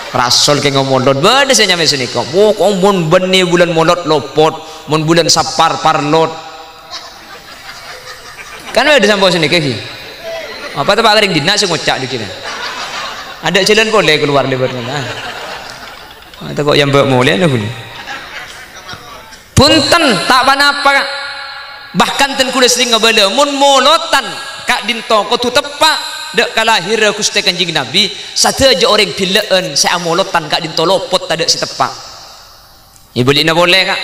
Rasul ke ngomolot bade saya nyampe sini kok mun beni bulan molot lopot mun bulan sapar parlot kan ada sampai sini kaki apa tuh pak kering dina sih ngocak dikira ada jalan boleh keluar lebarnya atau kok yang boleh ada boleh punten tak apa bahkan ten kuda sering ngabala mun molotan kak dinto kau tu tepak dek kalahir Gusti Kanjeng Nabi satu aja orang pilaan saya molotan kak dintolopot tak si tepak ya boleh kak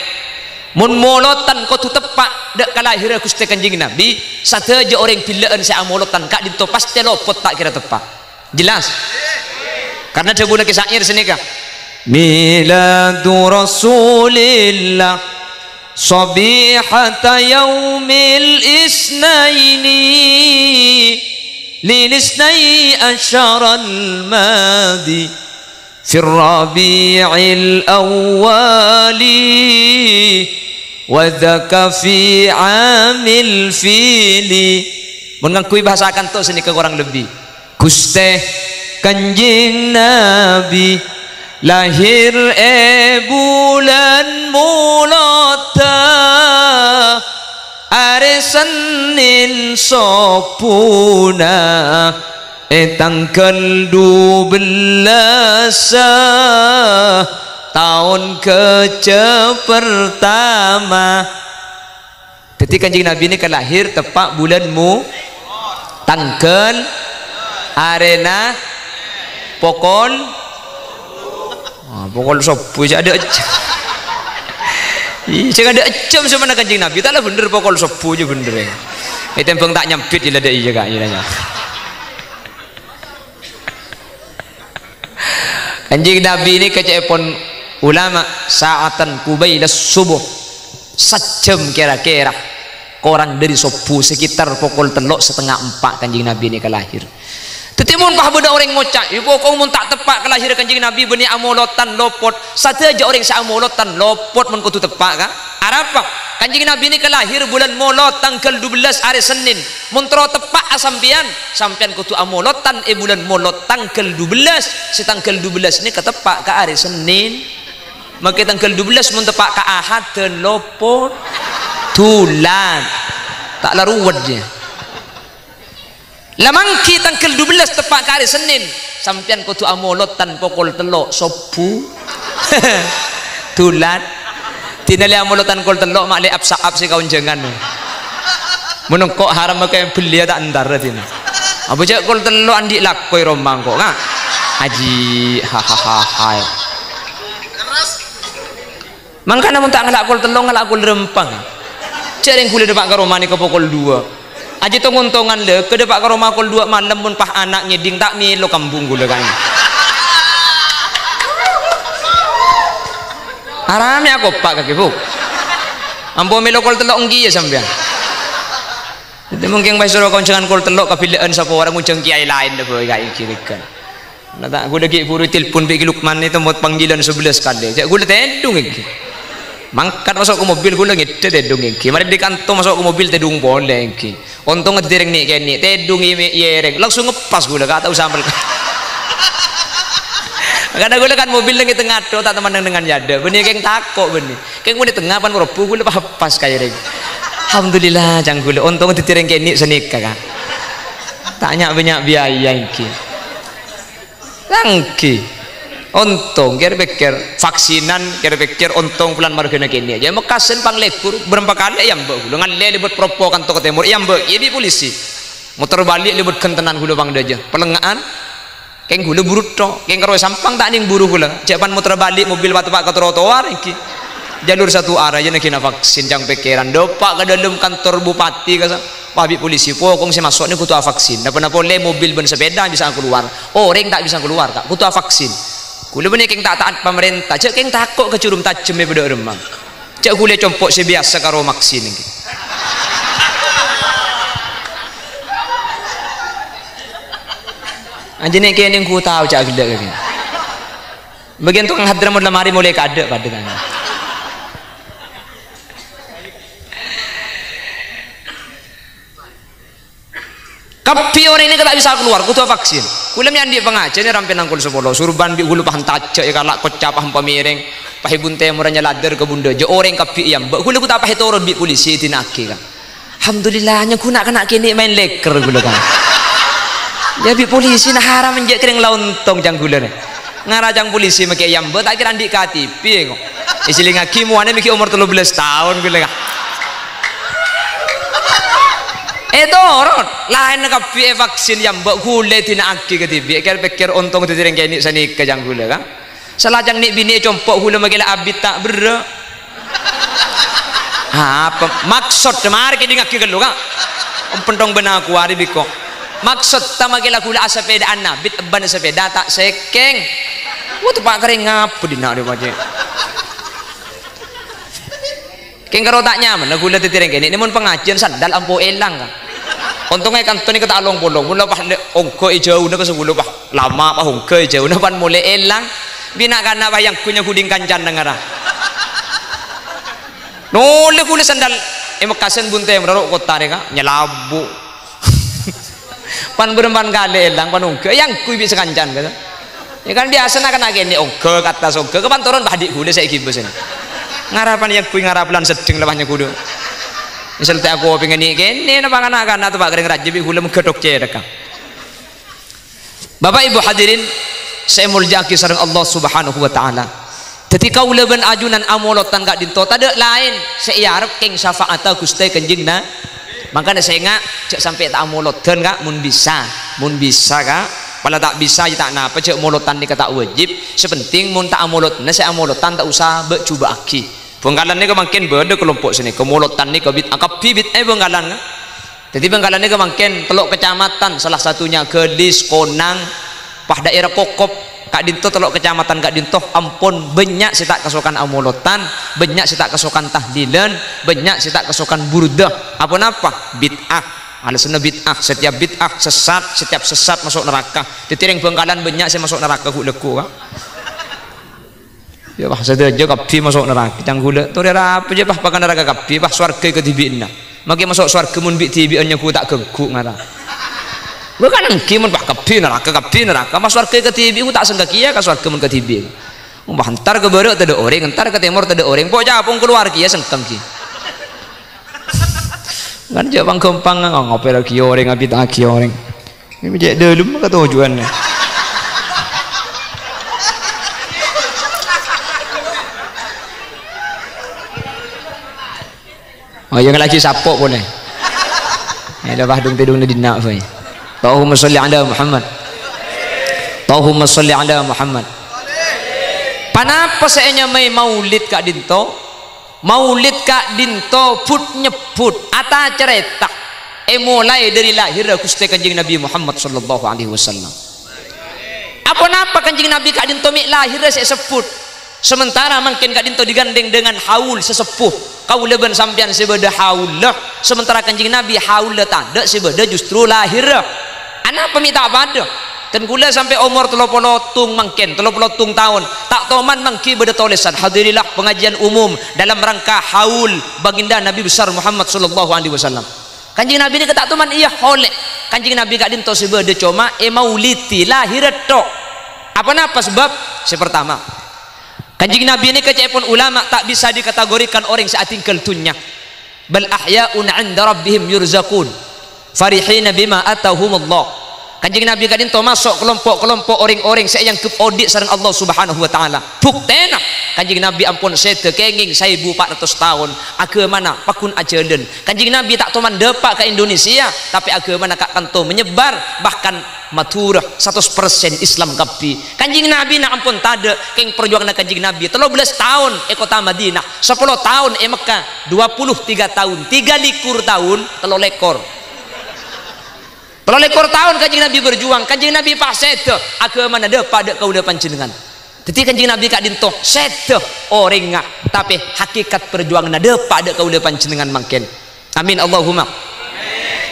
mun molotan kau tu tepak dek kalahir Gusti Kanjeng Nabi satu aja orang pilaan saya molotan kak dinto pasti lopot tak kira tepak jelas karena dia boleh kisahnya di sini kak miladu Rasulillah sabihata yaumil isnaini للاثني عشر الماضي في الربيع الأول وذاك في عام الفيل mengakui bahasa kanto sini ke kurang lebih Gusti Kanjeng Nabi lahir bulan mulata hari Senin sopuna tanggal 12 tahun pertama. Jadi Kanjeng Nabi ini kelahir tepat bulanmu tanggal arena pokol pokol sopu ada jangan ada ecem sama nak Kanjeng Nabi taklah bener pokol sopu je bener itu yang tak nyampit je ada iya kak Kanjeng Nabi ini kecepon ulama saatan kubailas subuh sejam kira-kira korang dari sopu sekitar pukul 3:30 Kanjeng Nabi ini kelahir tetimun pah beda orang ngocak ibu kau mun tak tepat kelahiran Kanjeng Nabi beni amolotan lopot satu aja orang seamolotan lopot mun kutu tepat kah arapa Kanjeng Nabi ini kelahir bulan molot tanggal 12 hari Senin mun tro tepat asampian sampian kutu amolotan bulan molot tanggal 12 si tanggal 12 ini ketepak ke hari Senin maka tanggal 12 mun tepak ke Ahad lopot tulan tak laruwat je lamangki tanggal 12 tepat ke hari Senin sampian kutu amolotan pokol telok sopu tulat tinali amolotan kol telok mak le apsaap si kawan jangan menengkok haram pakai beli tak antar tina apa cak kol telok andi lakoi romang kok kan haji hahaha mangkana mun tak ngelak kol telok ngelak kol rempang cak yang kuliah depak ke rumah ni ke pokol 2 aja tongon-tongan le ke depak ke rumah kol 2 malam mun pah anak ngeding tak milo kampung gula kan haramnya aku pak kaki bu ampo milo kol telok enggi ya sampean itu mungkin bae suruh koncengan kol telok kapilaan sapa orang ngunceng kiai lain dah boy kayak kirikan nah tak aku lagi buru telepon pergi Lukman itu buat panggilan 11 kali cak gula tendung iki mangkat masuk ke mobil gula ngede tedung iki mari di kantong masuk ke mobil tedung boleh iki untung ngedireng nih kayak nih tedung yereng langsung ngepas gula kata usah karena gula kan mobil lagi tengah tuh tak teman dengan jada benih keng takok benih keng mau di tengah pan meropu gula pas kayak reng alhamdulillah jang gula untung ngedireng kayak nih senikah kan tanya banyak biaya iki langki untung kira pikir vaksinan kira pikir untung bulan margana kini aja mekasen panglekur berapa kali ya mbak gula ngalih libut propo kantor ke timur ya mbak ini polisi motor balik libut kentenan gula bang aja pelengaan keng gula burut tok keng karo sampang tak ning buru gula japan motor balik mobil batu pak ke trotoar iki jalur satu arah aja nak kena vaksin jang pikiran dopak ke dalam kantor bupati ke Habis polisi pokong saya masuk ni kutu vaksin dah pernah boleh mobil ben sepeda bisa keluar orang tak bisa keluar kak kutu vaksin kule benih keng tak taat pemerintah cak keng takut ke curum tajam pada remang cak kule compok sebiasa karo vaksin ni anjing ni kene ku tahu cak gila ke bagian tukang hadram lemari mulai kada pada kan kapi orang ini tak bisa keluar kutu vaksin kula mi andi pengajian rampe nangkul 10 surban bi hulu pahan tace kalak kocap paham pamireng pahibun temuranya ladder ke bunda je orang kapi yang mbak hulu ku tak pahi turun bi polisi tinaki kan alhamdulillahnya ku nak kena kini main leker gula kan ya bi polisi nah haram menjek kering launtong jang gula ni ngarajang polisi make yang mbak tak kira andi KTP kok isiling hakim wane mikir umur 13 tahun gula kan orang lain kapi vaksin yang mbak gula tinaki ke tibi pikir untung titireng kini sani ke jang gula kan selajang nik bini compok hula magila abit tak ber apa maksud mari ke dingaki gelu kan pentong benar aku hari biko maksud ta magila hula asapeda anna bit ban sepeda tak sekeng waktu pak kering ngap dina dia baje keng karo tak nyaman hula titireng kini mun pengajian sandal ampo elang kan untungnya kan tadi kata along bolong mula pah ongko jauh nak sebulu pah lama pah ongko jauh nak pan mulai elang bina kana bayang punya kuding kancan dengar nolak kulit sandal emakasen bunte merarok kota mereka nyelabu pan berempan kali elang pan ongko yang kui bisa kancan kata ya kan biasa nak kena gini ongko kata ongko kapan turun bah di kulit saya kibus ini ngarapan yang kui ngarapan sedeng lepasnya kudu misal tak aku pengen ni kene na panganak atau pak kering raja bi hula mengkedok cedek Bapak Ibu hadirin saya muljaki sareng Allah Subhanahu wa taala ketika uleban ajunan amolotan gak dinto tak lain saya arep keng syafaat Gusti Kanjeng na makanya saya ngak cek sampai tak amolotan gak mun bisa kak pala tak bisa ya tak napa cek molotan ni kata wajib sepenting mun tak amolotan saya amolotan tak usah be coba aki Bengkalan ni kemangkin benda kelompok sini kemolotan ni kebit angkap bibit Bengkalan kan jadi Bengkalan ni kemangkin teluk kecamatan salah satunya Gelis Konang pah daerah Kokop kak dinto teluk kecamatan kak dinto ampun banyak si tak kesukaan amolotan banyak si tak kesukaan tahlilan banyak si tak kesukaan burdah apa bid'ah alasannya bid'ah setiap bid'ah sesat setiap sesat masuk neraka ditiring Bengkalan banyak si masuk neraka leku kan ya bah saya aja kapi masuk neraka cang gula tu dia apa je bah pakai neraka kapi bah swarga ke tibina maki masuk swarga mun bi tibiannya ku tak geguk ngara bukan engki mun bah kapi neraka mas swarga ke tibi ku tak senggakia ka swarga mun ke tibi bah entar ke barat ada orang entar ke timur ada orang pok japung keluar ki ya sengkang ki kan je bang gampang ngopi lagi orang abi tak ki orang ini je delum ka tujuannya oh yang lagi sapok boleh ya dah bahdung tidung di nak fai Allahumma shalli ala Muhammad Allahumma shalli ala Muhammad panapa seenya mai maulid kak dinto put nyebut ata cerita mulai dari lahir Gusti Kanjeng Nabi Muhammad sallallahu alaihi wasallam apa napa Kanjeng Nabi kak dinto mi lahir saya sebut sementara mungkin kak dinto digandeng dengan haul sesepuh kau leben sampian sebeda haul sementara Kanjeng Nabi haul tak ada sebeda justru lahir anak peminta pada dan kula sampai umur 30 tung mungkin 30 tung tahun tak toman mangki beda tulisan hadirilah pengajian umum dalam rangka haul baginda Nabi besar Muhammad sallallahu alaihi wasallam Kanjeng Nabi ni tak toman iya holek Kanjeng Nabi kak dinto sebeda cuma mauliti lahir tok apa sebab pertama Kanjeng Nabi ini kecepon ulama tak bisa dikategorikan orang saat tinggal dunia bal ahya'un 'inda rabbihim yurzaqun farihina bima atahumullah Kanjeng Nabi kadin to masuk kelompok-kelompok orang-orang saya yang keaudit sareng Allah Subhanahu wa taala buktena Kanjeng Nabi ampun sete kenging 1400 tahun agamana pakun ajelen Kanjeng Nabi tak toman depak ke Indonesia tapi agamana kak kanto menyebar bahkan maturah 100% Islam kapi Kanjeng Nabi nak ampun tada keng perjuangan Kanjeng Nabi 13 tahun kota Madinah 10 tahun Mekah 23 tahun 3 likur tahun 3 lekor 3 lekor tahun Kanjeng Nabi berjuang Kanjeng Nabi pas sete agama nada pada kaula panjenengan jadi Kanjeng Nabi kak dinto sete orang tapi hakikat perjuangan nada pada kaula panjenengan mangken amin Allahumma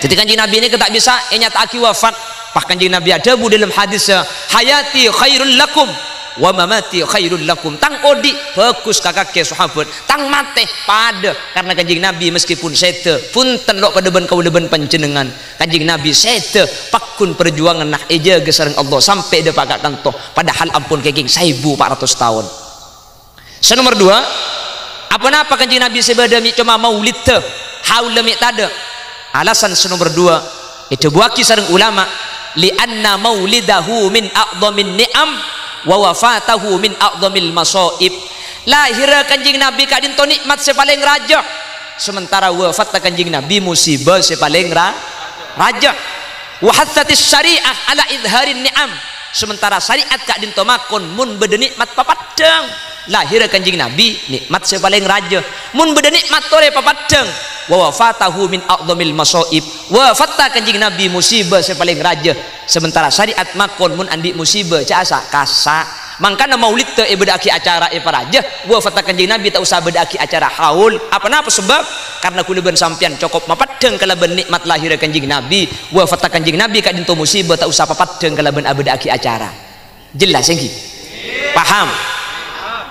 jadi Kanjeng Nabi ini tak bisa nyata aki wafat bahkan Kanjeng Nabi ada dalam hadis hayati khairul lakum wa mamati khairul lakum. Tang odi bagus kakak ke sahabat, tang mate pada karena kanjing Nabi meskipun sete pun telok pada ben kauleben panjenengan kanjing Nabi sete pakun perjuangan nah eja gesareng Allah sampai de pakak tantoh padahal ampun kenging 1400 tahun. Senomor 2, apa kanjing Nabi sebadami cuma maulid teh haul lemik tada. Alasan senomor 2 itu buaki sareng ulama li anna maulidahu min a'dhamin ni'am wa wafatahu min a'dhamil masaib. Lahir kanjing Nabi kadinto nikmat sepaling raja, sementara wafat kanjing Nabi musibah sepaling raja. Wa hathatis syariah ala idharin ni'am, sementara syariat kadinto makon mun bede nikmat papadang. Lahir kanjing Nabi nikmat sepaling raja, mun bede nikmat tore papadang. Wa wafatahu min a'dhamil masaib, wafatta kanjing Nabi musibah sepaling raja, sementara syariat makon mun andi musibah casa kasa. Mangkana maulid teu bedaki acara paraja, wafatta kanjing Nabi tak usah bedaki acara haul. Apa sebab? Karena kuleban sampean cokop mapadeng kalaban nikmat lahir kanjing Nabi, wafatta kanjing Nabi kadinto musibah tak usah papadeng kalaban abedaki acara. Jelas engki? Paham?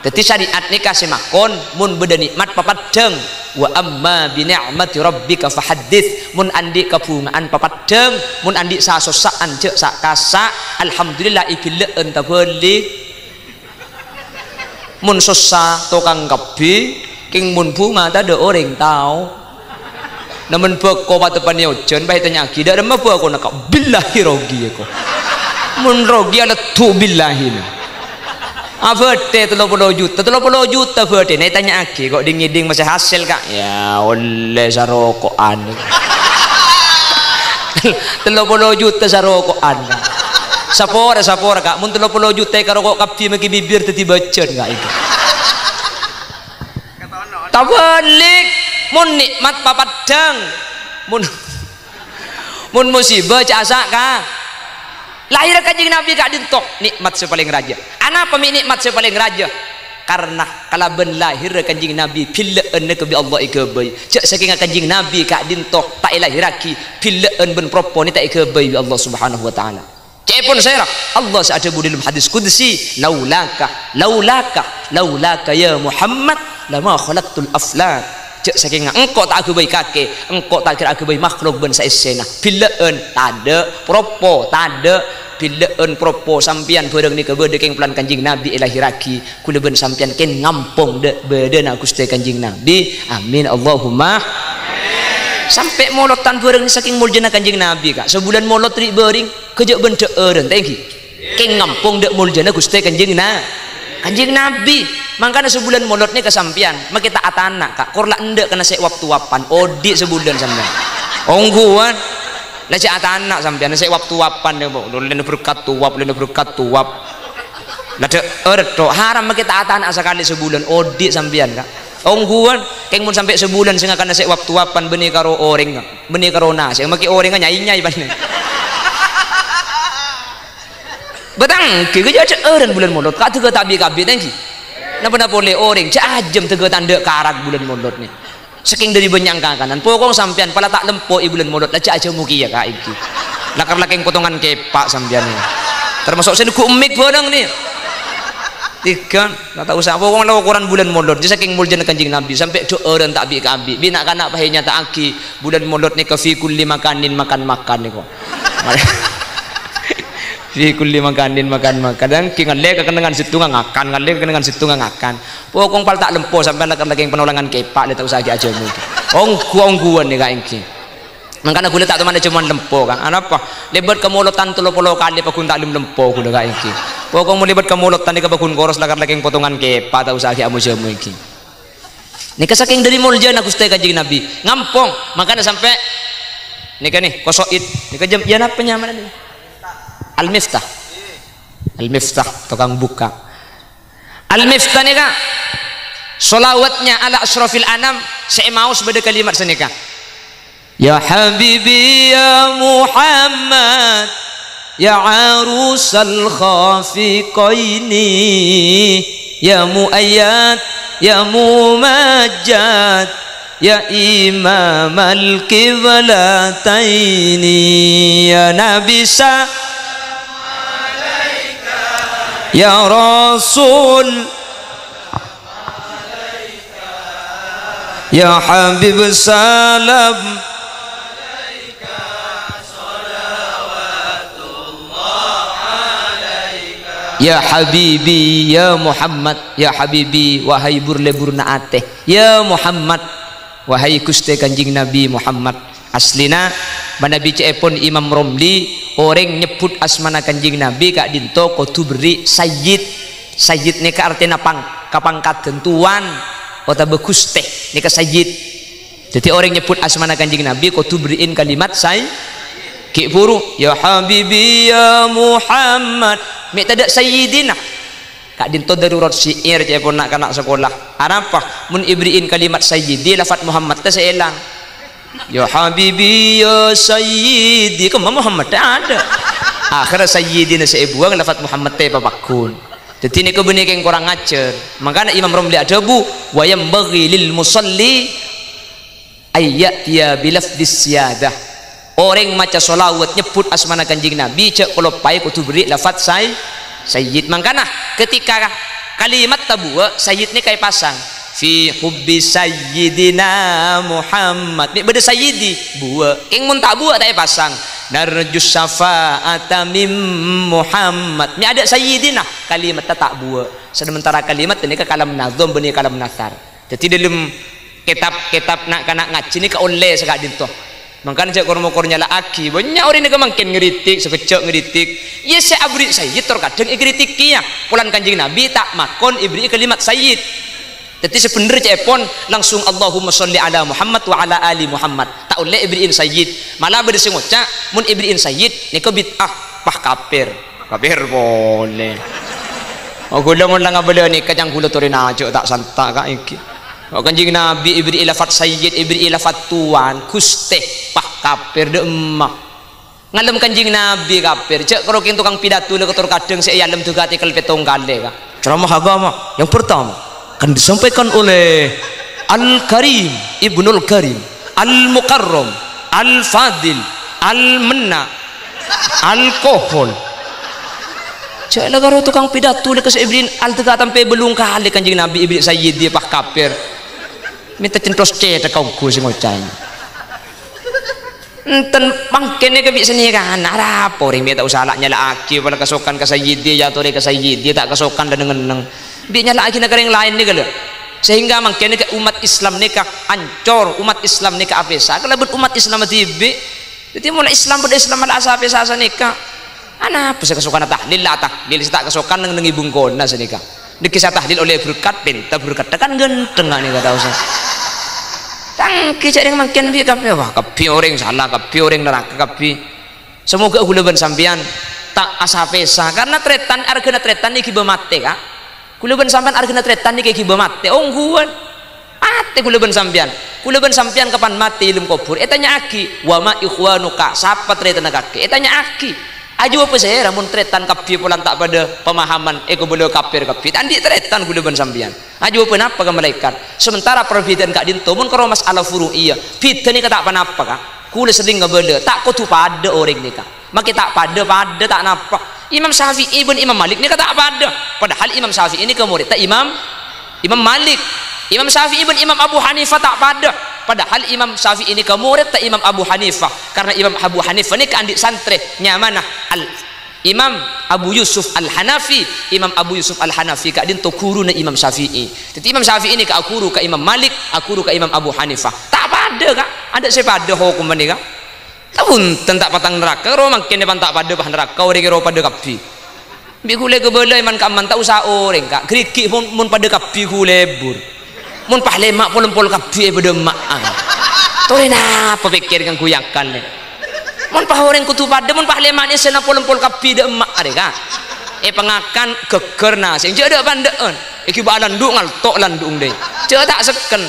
Dadi syariat nikah semakon mun beda nikmat papadeng. Wa amma bi ni'mati rabbika fahaddits, mun andi kabungaan papadeng, mun andi sasosaan cek sak kasa alhamdulillah iki leueun ta beulik. Mun sosa tokang kabi king mun bunga ta de orang tau. Namun beko patepan yojen bae tanya ki dak demah beko nak billahi rogi ko. Mun rogi ala tu billahi. Avete 30 juta vete nek tanya aki kok dingiding masih hasil kak ya oleh sarokokan 30 juta sarokokan sapora kak mun 30 juta karokok kapi maki bibir tadi bacen kak itu tabalik mun nikmat papadang mun musibah casa kak lahir kanjing Nabi kak dintok nikmat sepaling raja. Anapa nikmat sepaling raja? Karena kalaban lahir kanjing Nabi pileun ke bi Allah ikebay. Cek saking kanjing Nabi kak dintok tak lahiraki pileun ben propo ni tak ikebay bi Allah Subhanahu wa taala. Cek pun saya Allah saat sebut dalam hadis qudsi laulaka ya Muhammad lama khalaqtul aflak. Cek saking engkau tak aku baik kake, engkau tak kira aku baik makhluk ben saesena. Pileun tade propo tade pileun propo sampian bareng ni kebede keng pelan kanjing Nabi ilahiraki kuleben sampian ken ngampung de bedena Gusti kanjing Nabi. Amin Allahumma amin. Sampai molotan bareng ni saking muljana kanjing Nabi kak sebulan molot ri bering kejak ben deueureun teh keng ngampung de muljana Gusti kanjing Nabi. Makanya sebulan molotnya kesampian mak kita atana kak korla endek kena sek waktu wapan odi sebulan sampean ongguan lah cek atana sampean sek waktu wapan ya bu lene berkat tuap lah de haram mak kita atana sekali sebulan odi sampean kak ongguan keng mun sampai sebulan sing kena sek waktu wapan benih karo oreng benih karo nasi maki oreng nyai bane betang ki geja eureun bulan molot ka teu tabi kabi tangki napa boleh orang ajem tege tanda karak bulan molot nih saking dari benyangka kanan pokok sampean pala tak lempo bulan molot lah aja muki ya kak iki lakar laking potongan kepak sampean nih termasuk saya ku emik barang nih tiga tak usah pokok lawa koran bulan molot di saking muljana kanjing Nabi sampai do eureun tak bi kabi bina kana pahenya tak aki bulan molot nih ke fi kulli makanin makan nih kok fi kulli makanin makan kadang ki ngalek kenengan situ ngakan ngalek kenengan situ ngakan pokong pal tak lempo sampai lagi penolangan kepak le tak usah aja mu ongguan nih kak iki mangkana gula tak teman cuman lempo kan apa lebat kemolotan 30 kali pakun tak lempo gula kak iki pokong mau lebat kemolotan di kabakun koros lakar lagi potongan kepak tak usah aja mu iki nika saking dari muljana Gusti kanjeng Nabi ngampong makanya sampai nika nih kosoid nika jam ya apa nyaman nih Al-Miftah tukang buka Al-Miftah nih kak solawatnya ala asrafil anam saya mau sebeda kalimat senika ya habibi ya Muhammad ya arusal khafiqaini ya muayyad ya mumajjad ya imamal kiblataini ya nabisa ya Rasul ya Habib salam ya Habibi ya Muhammad ya Habibi wahai burle burna ateh ya Muhammad wahai Gusti Kanjeng Nabi Muhammad. Aslina manabi cepon Imam Romli orang nyebut asmana Kanjeng Nabi kak dinto kudu beri sayyid. Sayyid nika artinya kapangkat tuan atau bagus teh nika sayyid. Jadi orang nyebut asmana Kanjeng Nabi kudu beriin kalimat say ki buru ya Habibi ya Muhammad mek tadak sayyidina kak dinto darurat syair cepon nak kanak sekolah apa mun ibriin kalimat sayyidi lafat Muhammad teh seelang ya Habibi ya sayyidi kemana Muhammad ada akhirnya sayyidina sebuang lafat Muhammad teh papakun. Jadi ini kebenik yang kurang ngajar. Makanya Imam Romli ada bu wa yambaghi lil musalli ayyatiya bilafdis siyadah. Orang maca solawat nyebut asmana Kanjeng Nabi cek kalau pai kudu beri lafat sayyid. Makanya ketika kalimat tabua sayyid ini kayak pasang fi hubbi sayyidina Muhammad ini beda sayyidi buah yang mun tak buah tak pasang narjus syafa'ata mim Muhammad ini ada sayyidina kalimat tak buah sementara kalimat ini ke kalam nazom benih kalam nasar. Jadi dalam kitab nak kanak ngaji ini ke oleh sekak dinto. Makanya cek kormo-kornya lah aki banyak orang yang makin ngeritik sekecok ngeritik ya saya abri sayyid terkadang ngeritik ya pulan Kanjeng Nabi tak makon ibri kalimat sayyid. Jadi sebenarnya cepon langsung Allahumma sholli ala Muhammad wa ala ali Muhammad tak oleh ibriin sayyid malah beda sengoca mun ibriin sayyid niko bid'ah pah kafir boleh oh gula mun lang abala ni kajang gula turin aja tak santak kak iki oh Kanjeng Nabi ibri lafat sayyid ibri lafat tuan Gusti pah kafir de emak ngalem Kanjeng Nabi kafir cek kalau tukang pidato le ketur kadang saya alam juga artikel petong kali kak ceramah agama yang pertama akan disampaikan oleh Al-Karim Ibnul Karim Al-Mukarram Al-Fadil Al-Menna Al-Kohol cek lagaro tukang pidato le kasih ibrin al-tega sampai belum kali Kanjeng Nabi ibri sayyid dia pah kafir minta centos ceta kau sing ngocai enten mangkene ke bisa nih kan ada apa orang minta usaha nyala aki pada kesokan ke sayyid dia jatuh ke sayyid dia tak kesokan dan nengen dia nyala aki negara yang lain nih kalau sehingga mangkene ke umat Islam nikah ancor umat Islam nikah apesa kalau umat Islam tibe jadi mulai Islam pada Islam ala asa apesa nikah ana apa kesokan tahlil lah tahlil tak kesokan neng ibung kona senikah dikisah tahlil oleh berkat pinta berkat kan genteng nih kata usah tangki cari yang makin bi kapi wah kapi orang salah kapi orang neraka kapi semoga gulaban sampian tak asapesa karena tretan argana tretan ni kiba mate kak gulaban sampian argana tretan ni kiba mate ongguan ate gulaban sampian kapan mati ilmu kubur etanya aki wama ikhwanuka sapa tretan kaki etanya aki aja apa saya ramun tretan kapi pulang tak pada pemahaman ego boleh kafir kapi tandi tretan gulaban sampian aja apa napa ke malaikat sementara perbedaan kak dinto mun karo masalah furu'iyah beda ni kata apa kak kula sering ngebela tak kutu pada orang ni kak maki tak pada tak napa Imam Syafi'i ibn Imam Malik ni kata pada padahal Imam Syafi'i ini ke murid tak Imam Malik Imam Syafi'i ibn Imam Abu Hanifah tak pada padahal Imam Syafi'i ini ke murid tak Imam Abu Hanifah karena Imam Abu Hanifah ini ke andik santri nyamana Imam Abu Yusuf Al-Hanafi Imam Abu Yusuf Al-Hanafi kak dinto guru na Imam Syafi'i jadi Imam Syafi'i ini kak guru ke Imam Malik guru ke Imam Abu Hanifah tak pada kak ada saya pada hukum ini kak tak pun tak patang neraka kalau makin depan tak pada bahan neraka orang kira pada kapi bikule kebela iman kaman tak usah orang kak kerikik pun pada kapi kulebur mun pah lemak pol kapi pada mak tuh apa pikir kan kuyakan ni mun pah orang kutu pada mun pah lemak ni sena pol kapi de emak ada kak pengakan geger nasi jadi ada pandaan iki ba landuk ngaltok landung deh jadi tak seken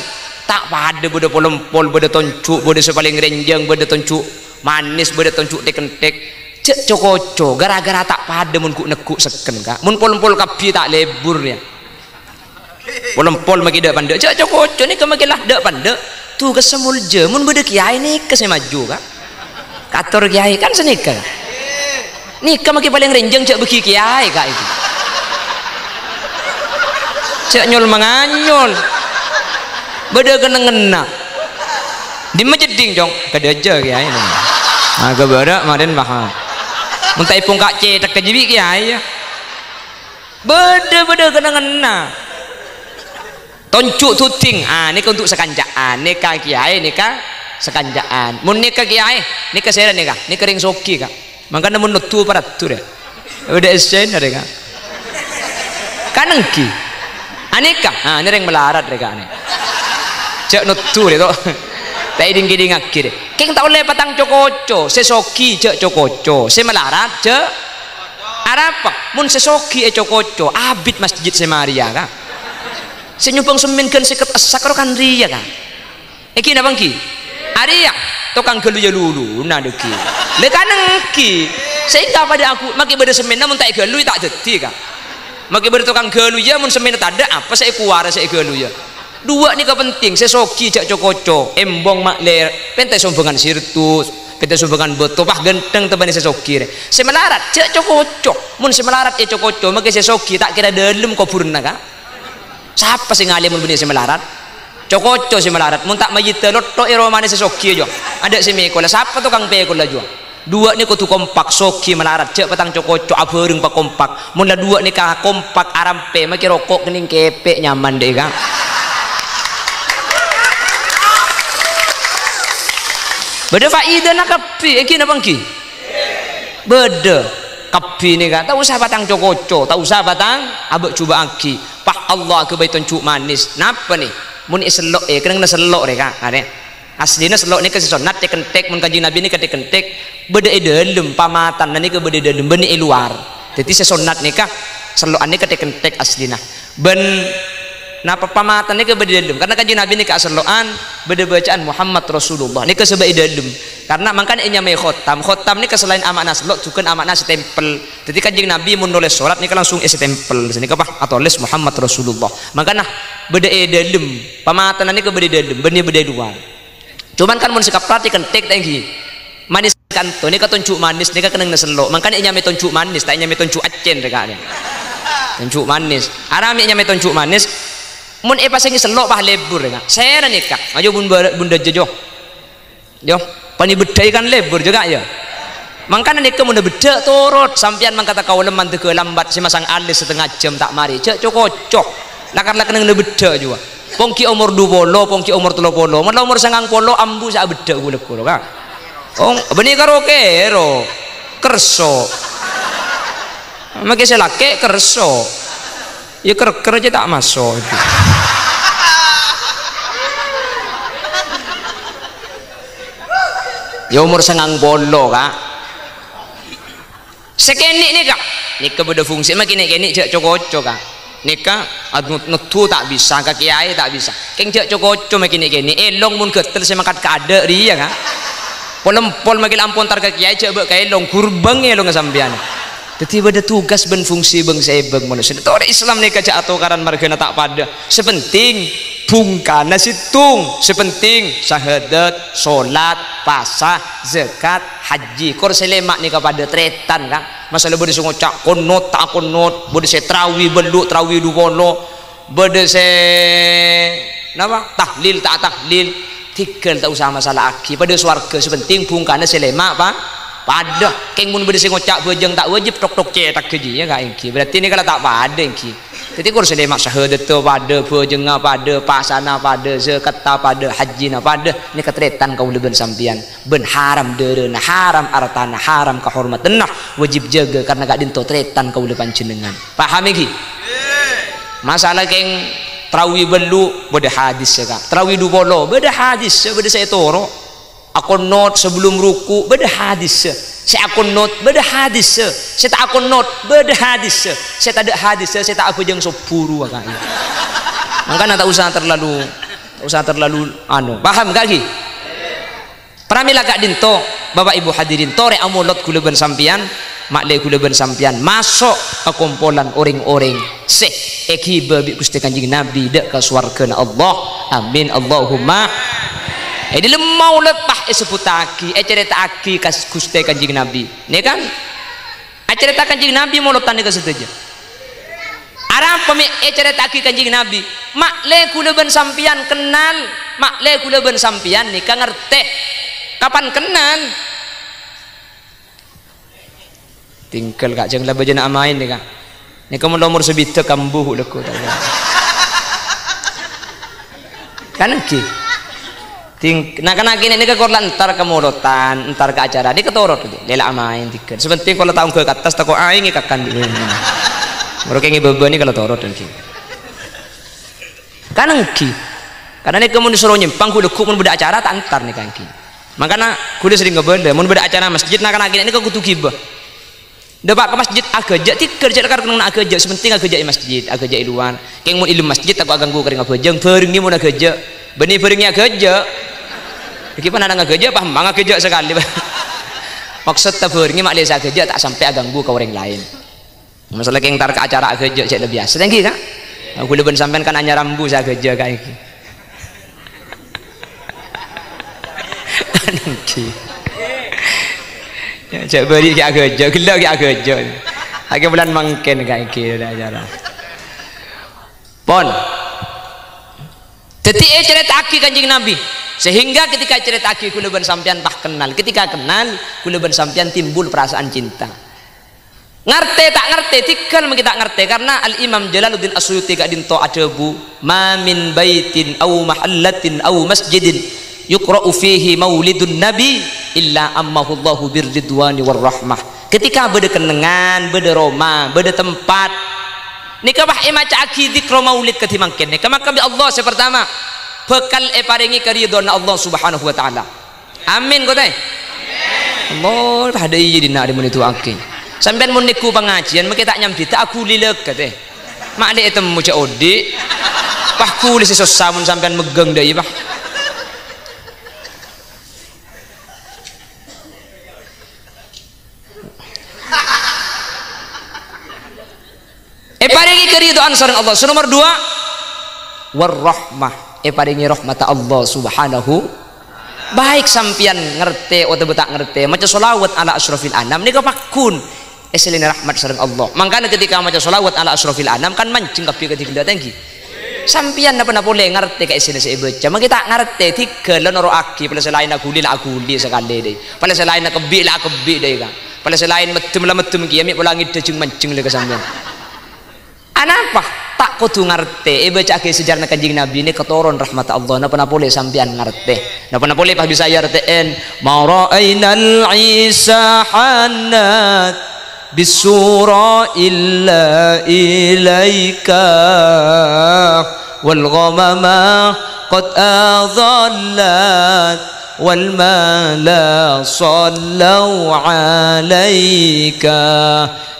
tak pada beda pol beda toncuk beda sepaling renjang beda toncuk manis beda toncuk tek-tek cek cokoco gara-gara tak pada mun ku nekuk seken kak mun pol kapi tak lebur ya pol maki dak pandek cek cokoco ni kemakilah dak pandek tuh kesemul je mun beda kiai ni kesem maju kak kator kiai kan senika nikah maki paling renjang cek beki kiai kak itu cek nyol manganyol beda kena ngena di majeding jong kada aja kiai ini agak beda maden paham muntai pun kak cetak kejibi kiai ya beda kena ngena toncuk tuting ini untuk sekanjaan nikah kiai nikah sekanjaan mun nikah kiai nikah saya nikah ring soki kak makanya mun nutu paratur ya udah esen ada kak kanengki aneka ini ring melarat mereka nih cek nutu deh toh tak iding akhir keng tak oleh patang cokoco sesoki cek cokoco semelarat cek arapa mun sesoki cokoco abid masjid semaria kak senyumpang seminkan seket sakro kan ria kan iki nabang ki aria tukang gelu ya lulu nadeki le kanengki sehingga pada aku maki beda semen namun tak gelu tak deti kak maki beda tukang gelu ya mun semen tak ada apa saya kuara saya gelu ya dua ni penting sesoki cak cokoco embong mak ler pentai sombongan sirtus pentai sombongan betopah genteng tebani sesoki semelarat cak cokoco mun semelarat cokoco maki sesoki tak kira dalam kuburna kak siapa sih ngalim mun benih semelarat cokoco semelarat mun tak majid telot to iromane sesoki aja ada si mekola siapa tukang pekola juga dua ni kutu kompak soki melarat cek petang cokoco abeureng pak kompak mun lah dua ni kah kompak arampe maki rokok kening kepek nyaman deh kak beda faedah nak kapi iki napa ki beda kapi ni kan tak usah batang cokoco tak usah batang abek coba aki pah Allah ke baiton cuk manis napa nih mun selok kena selok reka ane aslinya selok ni ke sunat kentek mun kanjeng Nabi ni kentek beda dalam pamatan ni ke beda dalam beni luar jadi sesonat ni kah selokan ni kentek aslina ben napa pamatan ni ke beda dalam karena kanjeng Nabi ni ke selokan beda bacaan Muhammad Rasulullah ni ke sebab dalam karena makanya inya mai khotam ni ke selain amakna selok juga amakna stempel jadi kanjeng Nabi mun nulis salat ni ke langsung stempel sini ke apa atau les Muhammad Rasulullah makanya beda dalam pamatan ni ke beda dalam beni beda luar cuman kan mun sikap perhatikan tek tinggi manis kan to ni ka tonjuk manis ni ka keneng selok makanya inya mai tonjuk manis tak inya mai tonjuk acen reka ni tonjuk manis arami inya mai tonjuk manis mun pasengi selok bah lebur reka saya nikah ayo bunda jojo yo pani bedai kan lebur juga ya makanya nikah mun bedek turut sampean mangkata kau leman teu lambat si masang alis setengah jam tak mari cek cocok lakar keneng bedek juga pongki umur 20 pongki umur 30 mun umur 90 ambu sak bedek kula kula kak oh benih karaoke ro kerso maki selake kerso ya ker aja tak masuk itu ya umur 90 kak sekenik nih kak nikah beda fungsi makin kini cek cocok kak nikah nutu tak bisa kak kiai tak bisa keng cek cocok makin kini elong mun getel semakat kada ria kak pol makin ampun tar kak kiai cek bek elong kurbang elong sampean jadi pada tugas ben fungsi bangsa bang manusia itu orang Islam nikah cek atau karan margana tak pada sepenting bungkana situng sepenting syahadat solat pasah zakat haji kor selemak nikah pada tretan kan masalah bode ngocak konot tak konot bode se trawi beluk trawi dupolo bode se napa tahlil tak tahlil tinggal tak usah masalah aki pada swarga sepenting bungkana selemak pak pada keng mun bede ngocak bejeng tak wajib tok cetak keji ya gak engki berarti ini kalau tak pada engki jadi kurang selemak syahadat tu pada bejeng pada pasana pada zakat pada haji pada ini ketretan kau lebih sampian ben haram derena haram artana haram kehormatan wajib jaga karena gak dinto tretan kau lebih panjenengan paham iki masalah keng trawi belu beda hadis ya kak trawi dupolo beda hadis beda saya toro aku not sebelum ruku beda hadis saya aku not beda hadis saya tak aku not beda hadis saya tak ada hadis saya tak apa jeng sopuru kak makanya tak usah terlalu anu paham gak ki pramila gak dinto bapak ibu hadirin tore amulot kuleban sampian makle kuleban sampian masuk ke kumpulan orang-orang eki babi Gusti Kanjeng Nabi dak ke swarga Allah amin Allahumma ini lemau lepah seputaki cerita aki kas Gusti Kanjeng Nabi ini kan cerita Kanjeng Nabi mau letan ke situ aja Arab pemi cerita aki Kanjeng Nabi mak le kula ben sampian kenal mak le kula ben sampian nikah ngerti kapan kenal tinggal kak jangan lebih jenak main nih kak ini kamu nomor sebita kambuh leku kan ki nak kini ini ke korlan entar ke morotan entar ke acara di ketorot lelak main tiket sebenting kalau tahun ke atas tak kau aing ikakan di mereka yang beban ini kalau torot dan ki kan ki karena ini kamu disuruh nyimpang kudu pun beda acara tak antar nih kan ki makanya kudu sering ngebenda mau beda acara masjid nak ini kau kudu kibah depak ke masjid agak tiket jadi karena agak sepenting agak di masjid agak di luar kayak mau ilmu masjid tak kau ganggu kering apa jeng beringnya mau agak benih beringnya agak gimana ada agak paham banget agak sekali maksud tak beringnya mak lesa agak tak sampai ganggu ke orang lain masalah yang tar ke acara agak cek lebih biasa thank you kak aku lebih sampean kan hanya rambu saya agak kayak gitu thank you ya cek beri kayak agak gelap kayak agak bulan mangken kayak gitu acara pon jadi cerita aki Kanjeng Nabi sehingga ketika cerita aki kula ben sampean tak kenal ketika kenal kula ben sampean timbul perasaan cinta ngerti tak ngerti tikal kita ngerti karena Al Imam Jalaluddin Asyuyuti gak dinto adabu ma min baitin au mahallatin au masjidin yuqra'u fihi maulidun nabi illa ammahu Allahu birridwani warahmah ketika beda kenengan beda roma beda tempat nikah bah maca aki dzikra maulid ketimangken nikah maka bi Allah sepertama bekal paringi karidon Allah subhanahu wa ta'ala amin kau teh Allah ada iya dina ada menitu aki sampai mau niku pengajian mereka tak nyambi tak aku lilek kata mak dek itu muja odi pah kulis sesamun sampai megang deh bah paringi keridhaan sareng Allah nomor 2 warahmah paringi rahmat Allah subhanahu baik sampian ngerti atau tak ngerti maca sholawat ala asrofil anam nika pakun eselin rahmat sareng Allah makanya ketika maca sholawat ala asrofil anam kan mancing kapi ketika tinggi sampian apa boleh ngerti kayak eselin saya baca maka kita ngerti tiga lenoro aki pada selain aku li sekali deh pada selain aku kebi deh kan pada selain medem kiamik ulangit dejeng mancing lagi sampian anapa tak kudu ngerti baca ke sejarah Kanjeng Nabi ini ketoron rahmat Allah napa boleh sampean ngerti napa boleh pas bisa yarten ma ra'ainal isa hanat bisura illa ilaika wal ghamama qad adallat wal mala sallu alaika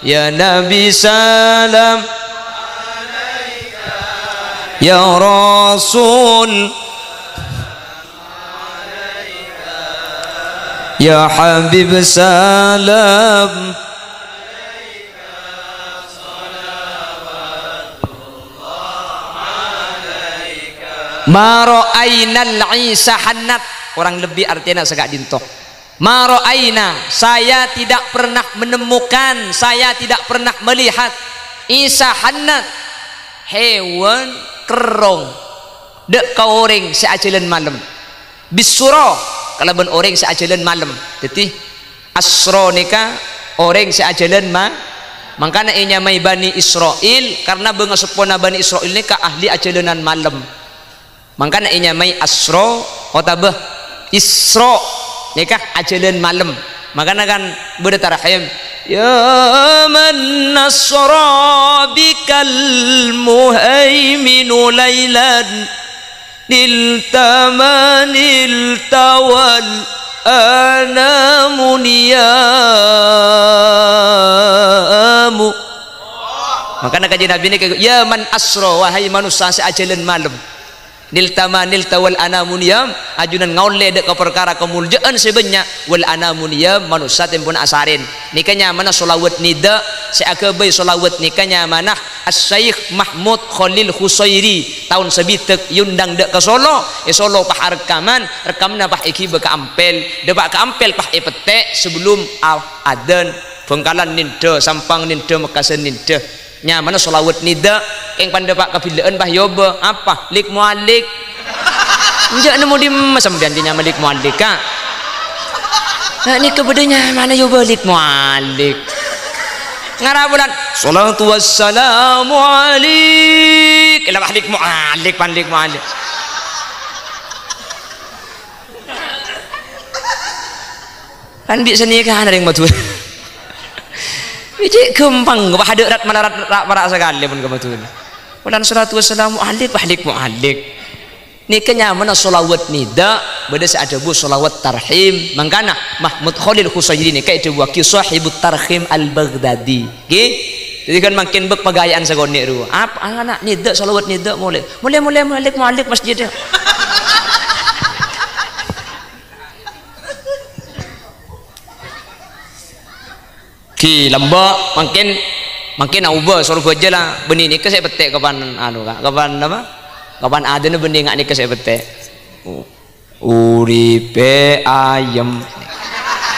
ya nabi salam ya Rasul ya Habib salam ma ra'ainal isa hannat orang lebih artinya segak dinto ma ra'aina saya tidak pernah menemukan saya tidak pernah melihat isa hannat hewan kerong dek kau orang seajalan malam bisuro kalau ben orang seajalan malam jadi asro nikah orang seajalan makanya inya mai Bani Israel karena bengasupona Bani Israel nikah ahli ajalanan malam makanya inya mai asro otabah isro nikah ajalan malam makanya kan bertarahim ya man nasra bikal muhaiminu laylan niltamanil tawal anamuniyamu makanya kajian Nabi ini ya man asra wahai manusia seajalan malam nilta wal anamuniyam ajunan ngaule dek ke perkara kemuljaan sebenarnya wal anamuniyam manusia tempun asarin nikahnya mana solawat nida seakabai solawat nikahnya mana as-Syekh Mahmud Khalil Husairi tahun sebitek yundang dek ke Solo Solo pah rekamna pah iki beka ampel depak ke ampel pah petek sebelum adan Bengkalan ninde Sampang ninde Makassar ninde Nyamana solawat nida yang pada pak kafilaan bah yoba apa lik mualik enjak nemu di sampean dia malik mualik kak. Nah ini kebedanya mana yoba lik mualik ngarabulan salatu wassalamu alik ila lik mualik panlik mualik. Kan bisa nih kan ada yang betul. Iji gampang gak ada rat mana rat para sekali pun betul. Walan salatu wassalamu alik mualik. Ni kenyaman solawat nida beda ada bu solawat tarhim mangkana Mahmud Khalil Khusairi ni kayak itu wakil sahibut tarhim al-Baghdadi. Okay? Jadi kan makin bek pegayaan segoni ru. Apa anak nida solawat nida mulai mualik masjid. Ki lambak makin ubah suruh aja lah benih ni ke saya petik kapan anu kak kapan apa kapan ada ni benih ngak ni ke saya petik uripe ayam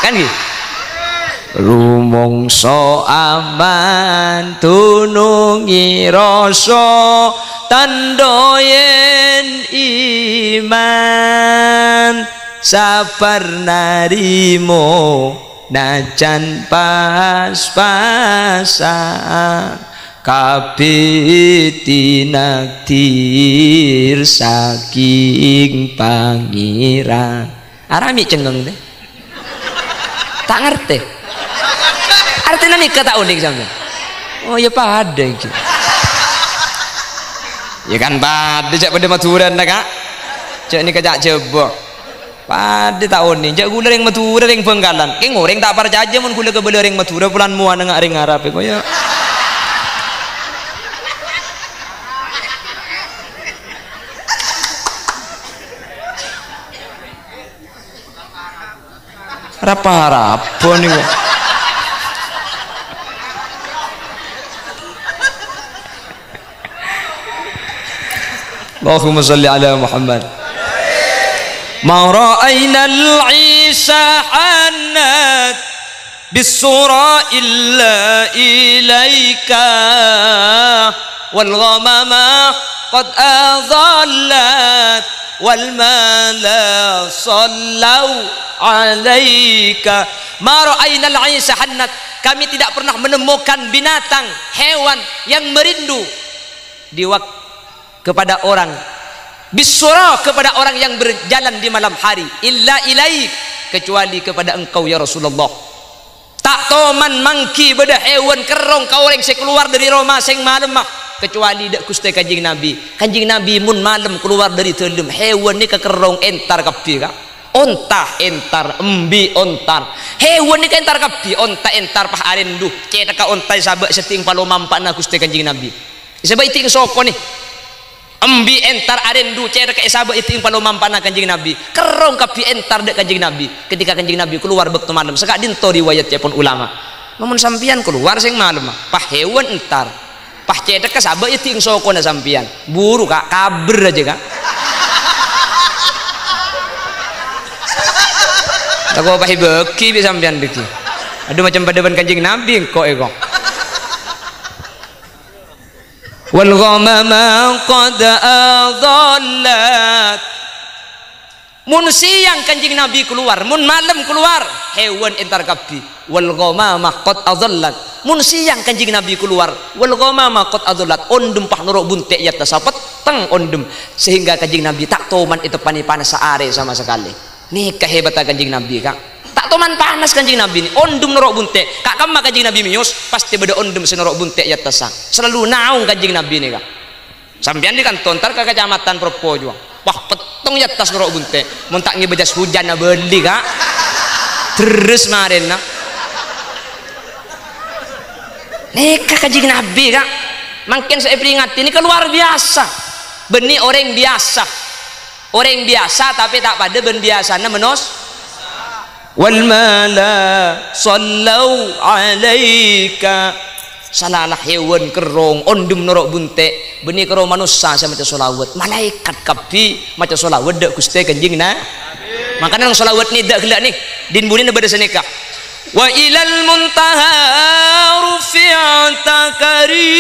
kan gitu rumongso aman tunungi rasa tandoyen iman sabar narimo najan pas-pasan kabeh tinakdir saking pangeran. Arami cengeng deh. Tak ngerti. Artinya nih kata unik sampe. Oh ya pada gitu. Ya kan pada cak pada maturan dah kak. Cak ni kajak jebok. Pada tahun ni jak gula ring Madura ring Bengkalan ke ngoreng tak percaya aja mun gula ke bela ring Madura bulan muan ngak ring Arab ko ya harap ni Allahumma salli ala Muhammad. ما رأينا العيسى حنت بالصورة إلا إليك والغمام قد أضلت والملا صلوا عليك ما رأينا العيسى حنت kami tidak pernah menemukan binatang hewan yang merindu di waktu kepada orang bisurah kepada orang yang berjalan di malam hari illa ilaik kecuali kepada engkau ya Rasulullah. Tak toman mangki beda hewan kerong kau orang saya keluar dari rumah sing malam kecuali dak kuste kanjing Nabi mun malam keluar dari telem hewan ni kerong entar kapi ka onta entar embi ontar hewan ni entar kapi onta entar pah arendu cedak ka onta sabak seting palomampana kuste kanjing Nabi sebab iting soko ni embi entar arendu cerek sabak itu yang paling mampana kanjing Nabi kerong kapi entar dek kanjing Nabi ketika kanjing Nabi keluar waktu malam sekak dinto riwayatnya pun ulama namun sampian keluar sing malam pah hewan entar pah cerek sabak itu yang soko na sampian buru kak kaber aja kak tak apa beki bi sampian beki aduh macam pada kanjing Nabi kok wal ghamama qad adallat mun siang kanjing Nabi keluar mun malam keluar hewan entar kapi wal ghamama qad adallat mun siang kanjing Nabi keluar wal ghamama qad adallat ondem pah norok buntek ya tasapet teng ondem sehingga kanjing Nabi tak toman itu panas saare sama sekali nih kehebatan kanjing Nabi kak tak toman panas kanjing Nabi ni ondum norok buntek kak kamma kanjing Nabi mius pasti beda ondum senorok buntek ya tasa selalu naung kanjing Nabi ni kak sampean di kanton tar ke kecamatan Propo juga wah petong ya tas norok buntek mun tak ngebejas hujan na beli kak terus maren na neka kanjing Nabi kak makin saya peringati ini keluar biasa benih orang biasa tapi tak pada ben biasana menos wal mala sallau alaika salalah hewan kerong ondum norok buntek benih kerong manusia sama macam solawat malaikat kapi macam solawat dak kuste kanjing na makanya nang solawat ni dak gelak ni din bulin beda senikah wa ilal muntaha rufi'ta kariman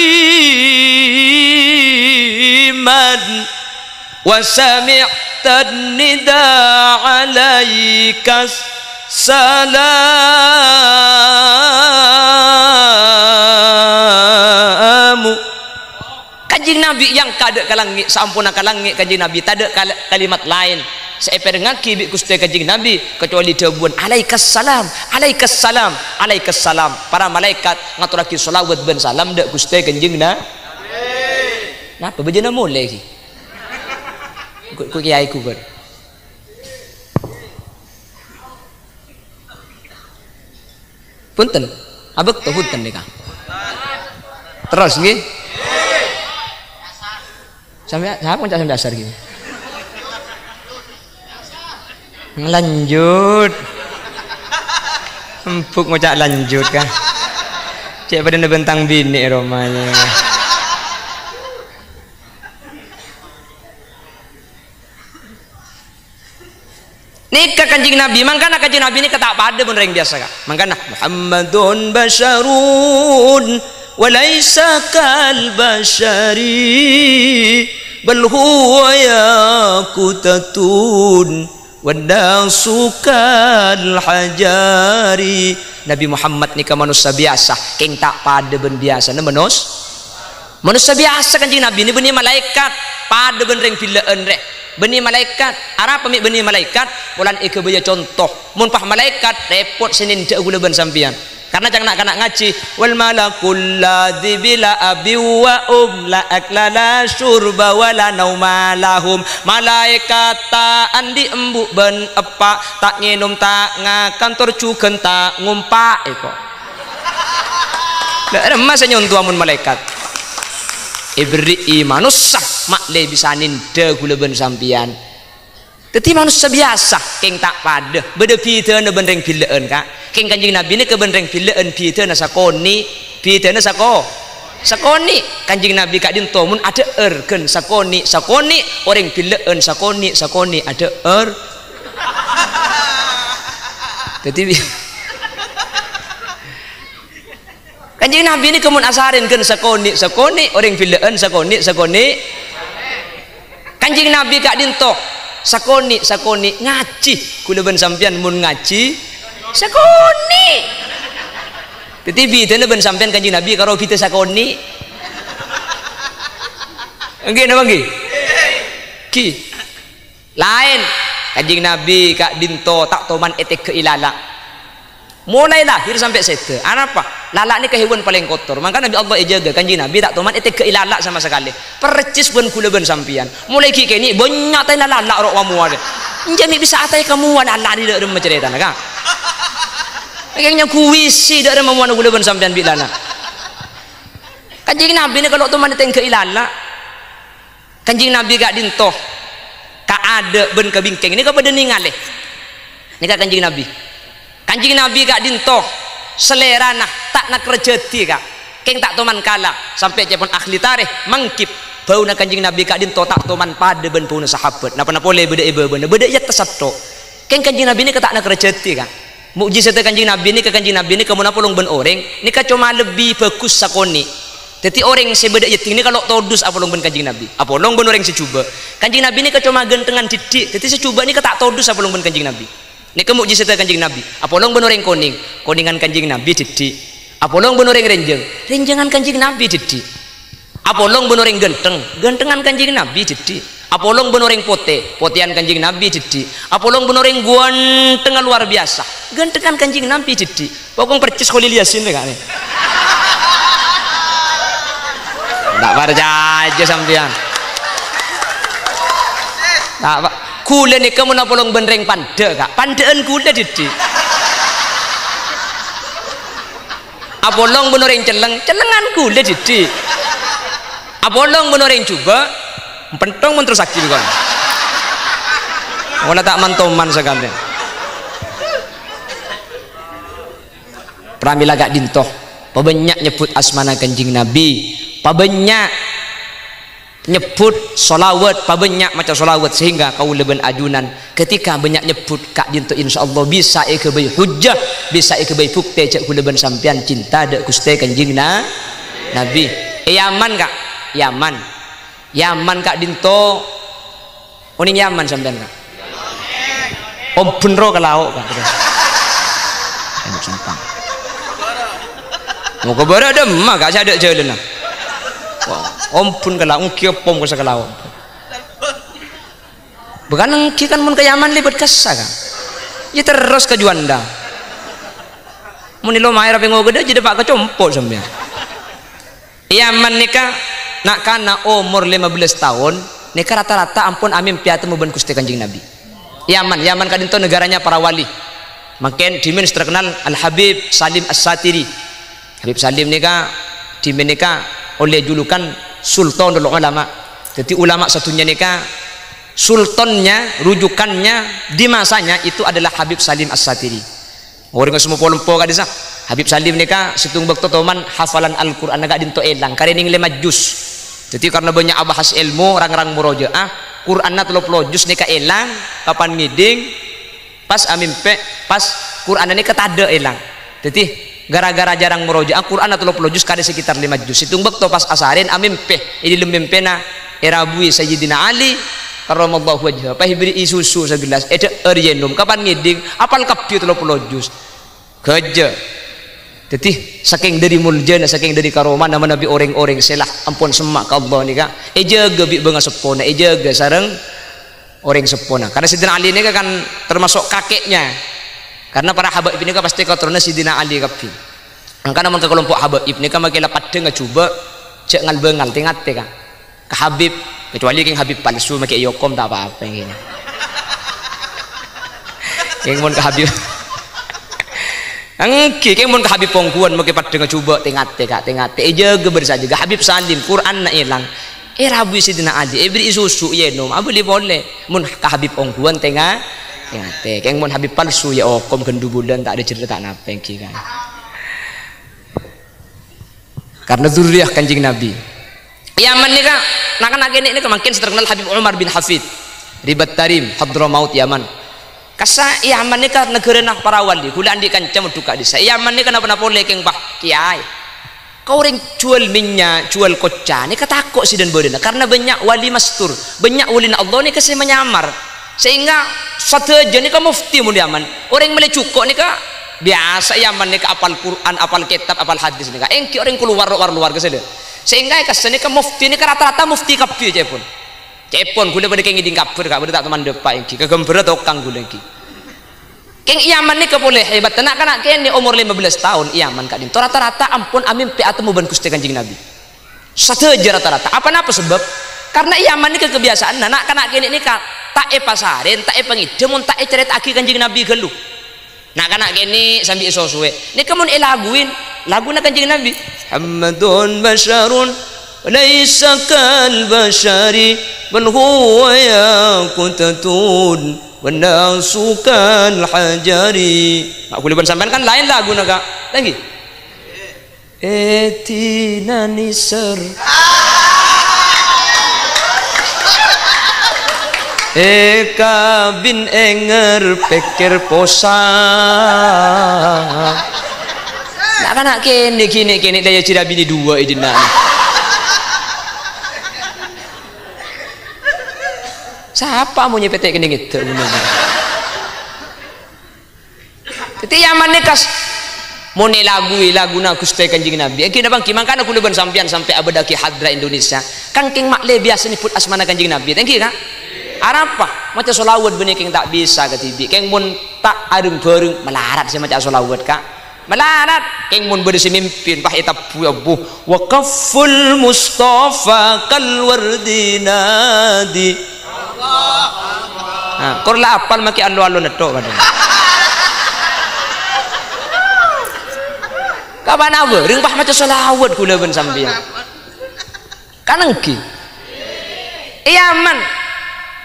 wa sami'ta nida alaika salamu. Kanjeng Nabi yang kada kalangi sampuna kalangi kanjeng Nabi tada kalimat lain seeper ngaki bi Gusti kanjeng Nabi kecuali debuan alaikassalam alaikassalam alaikassalam. Para malaikat ngaturake selawat ben salam dak Gusti kanjeng Nabi. Napa bejana mulai ki ku kiai ku kan punten abek to punten nika terus nggih sampai siapa ngecak dasar gitu lanjut empuk ngocak lanjut kan cek pada bentang bini romanya nikah kanjeng Nabi mangkana kanjeng Nabi ini ketak pada bener yang biasa kak mangkana Muhammadun basyarun walaysa kal bashari bal huwa yaqutatun wadasu kal hajari. Nabi Muhammad nikah manusia biasa keng tak pada ben biasa manusia biasa kanjeng Nabi ini benih malaikat pada ben reng pileun rek benih malaikat arah pemik benih malaikat bulan ike baya contoh mun pah malaikat repot senin dak gula ben sampian karena jangan nak ngaji wal malakul ladzi bila abi wa la akla la syurba wala nauma lahum. Malaikat ta andi embuk ben epak tak nginum tak ngakantor cugen tak ngumpak eko dak remas nyontu amun malaikat ibri manusia mak le bisa ninda gula ben sampian tetapi manusia biasa keng tak pada beda piteuna benreng pileun kak keng kanjeng Nabi ini kebenreng pileun piteuna sakoni piteuna sakoni kanjeng Nabi kak dinto mun ada erken sakoni orang pileun sakoni ada tetapi kanjeng Nabi ini kemun asarinkeun sakoni orang pileun sakoni kanjeng Nabi kak dinto sakoni ngaji kula ben sampean mun ngaji sakoni tetapi tene ben sampean kanjeng Nabi karo kita sakoni nggih napa nggih ki lain kanjeng Nabi kak dinto tak toman etek ke ilala mulai lahir sampai sete apa lalak ni kehewan paling kotor maka Nabi Allah jaga kanjeng Nabi tak toman etek ke ilalak sama sekali percis ben kula ben sampian mulai ki kene banyak tai lalak rok wamu ada jami bisa atai kamu lalak di dak rumah cerita nak kayaknya kuisi dak rumah wamu kula ben sampian bilana kanjeng Nabi ni kalau toman etek ke ilalak kanjeng Nabi gak dintoh ka ada ben ke bingkeng ini kepada ningaleh ni ka kanjeng Nabi gak dintoh selera nah tak nak rejeti kak keng tak toman kala sampai cepon akhli tarikh mangkip bau nak kanjeng Nabi kak dintoh tak toman pada ben puna sahabat napa boleh beda ibu beda ya tesatto keng kanjeng Nabi ini tak nak rejeti kak mukjizat kanjeng Nabi ini ke kanjeng Nabi ini kemun apa long ben orang ini cuma lebih bagus sakoni jadi orang sebeda yeting ini kalau todus apa long ben kanjeng Nabi apa long ben orang secuba kanjeng Nabi ini cuma gentengan didik jadi secuba ini tak todus apa long ben kanjeng Nabi ini kemukjizat kanjeng Nabi apolong benoreng koningan kanjeng Nabi didi apolong benoreng renjengan kanjeng Nabi didi apolong benoreng gentengan kanjeng Nabi didi apolong benoreng potean kanjeng Nabi didi apolong benoreng ganteng luar biasa gentengan kanjeng Nabi didi pokong percis Khalil Yasin kan tak percaya sampean tak pak kula ni kamu nak polong benreng pande kak pandaan kula didi apolong benoreng celengan kula didi apolong benoreng coba pentong menteri sakti kan wala tak mantoman sekali pramila gak dintoh pabanyak nyebut asmana kanjeng Nabi pabanyak nyebut solawat pabanyak macam solawat sehingga kau leben ajunan ketika banyak nyebut kak dinto insyaallah bisa ikebai hujjah bisa ikebai bukti cek ku leben sampean cinta dek Gusti Kanjeng Nabi. Yaman kak, Yaman kak dinto uning Yaman sampean kak om benro kalau kak sampang mau ke bara ada mak gak ada jalan lah ompun kalau ngki pom ke sakalau bukan ngki kan mun ke Yaman libat kasa kan ya terus ke Juanda mun lo main rapi ngogede jadi pak kecompok sampean. Yaman nikah nak kana umur 15 tahun nikah rata-rata ampun amin piatu muban Gusti Kanjeng Nabi. Yaman kadinto negaranya para wali. Makin dimen terkenal Al Habib Salim As-Satiri. Habib Salim nikah dimen nikah oleh julukan Sultan Ulama. Jadi ulama satunya nikah sultannya rujukannya di masanya itu adalah Habib Salim As-Satiri. Orang semua polompo kadisa Habib Salim nikah situng bekto toman hafalan Al-Qur'an agak dinto elang karening 5 juz. Jadi karena banyak bahas ilmu orang-orang murojaah Qur'anna 30 juz nikah elang kapan ngiding pas amimpe pas Qur'an ini ketada elang. Jadi gara-gara jarang murojaah Qur'anna 30 juz kada sekitar 5 juz. Situng bekto pas asarin amimpe ini lembempena erabui Sayyidina Ali karramallahu wajhah pahibri isusu segelas ede eryenum kapan ngiding apal kapyu 30 juz. Kerja jadi saking dari muljana saking dari karomah nama nabi orang-orang selah ampun semak ke Allah nika jaga bi benga sepona jaga sareng orang sepona karena Sidina Ali ini kan termasuk kakeknya karena para habaib ini kan pasti keturunan Sidina Ali kapi karena namun ke kelompok habaib ini kan makin lapat dengar coba cek ngal bengal tingat kan ke Habib kecuali yang Habib palsu makin yokom tak apa-apa yang ini yang mau ke Habib angki kayak mun ke Habib pongkuan mau kepat dengan coba tengate jaga bersaja ke Habib Salim Quran nak hilang rabu Sidina Ali beri susu ya nom boleh boleh mun ke Habib pongkuan tengate kayak mun Habib palsu ya okom gendu bulan tak ada cerita tak napa kan karena zuriyah Kanjeng Nabi. Yaman ni kan nak ini makin terkenal Habib Umar bin Hafid Ribat Tarim Hadramaut Yaman. Kasa Yaman ni kan negara nak para wali kula andi kancam duka disa Yaman ni kan apa boleh keng bah kiai kau orang jual minyak jual koca ni katakok si dan bodena karena banyak wali mastur banyak wali Allah ni kasi menyamar sehingga satu aja ni kan mufti mun Yaman orang mele cukup ni kan biasa Yaman ni kan apal Quran apal kitab apal hadis ni kan engki orang keluar kesana sehingga kasane kan mufti ni kan rata-rata mufti kapi cepon gula pada keng ngiding kabur kak tak teman depak iki kegembera tokang gula iki keng Yaman ni boleh hebat tenak kan kene umur 15 tahun Yaman kak dinto rata-rata ampun amin pe atemu ban Gusti Kanjeng Nabi satu aja rata-rata apa sebab karena Yaman ni kebiasaan anak kanak kene ni kak tak pasarin tak pengidem mun tak cerita aki Kanjeng Nabi gelu nak kanak kene sambil suwe ni kemun laguin lagu nak Kanjeng Nabi Muhammadun basyarun laisa kal bashari bal huwa yaqutatun wan nasu kal hajari aku leban sampean kan lain lagu naga lagi etina nisar eka bin enger pikir posang nak kan kene daya cira bini dua idina siapa mau nyepetek kene gitu jadi Yaman ni kas mau lagu na Gusti Kanjeng Nabi kena bang kimangkan aku leban sampean sampai abadaki hadra Indonesia kan king makle biasa ni put asmana Kanjeng Nabi thank you kan arapa macam solawat benih king tak bisa ketibi king mun tak arung bareng melarat sih macam solawat kak melarat king mun berisi mimpin pah etap bu waqaful Mustafa kal wardinadi nah, korla apal maki alo-alo netok padahal kapan apa ring pah macam solawat kula ben sampeyan kanengki Yaman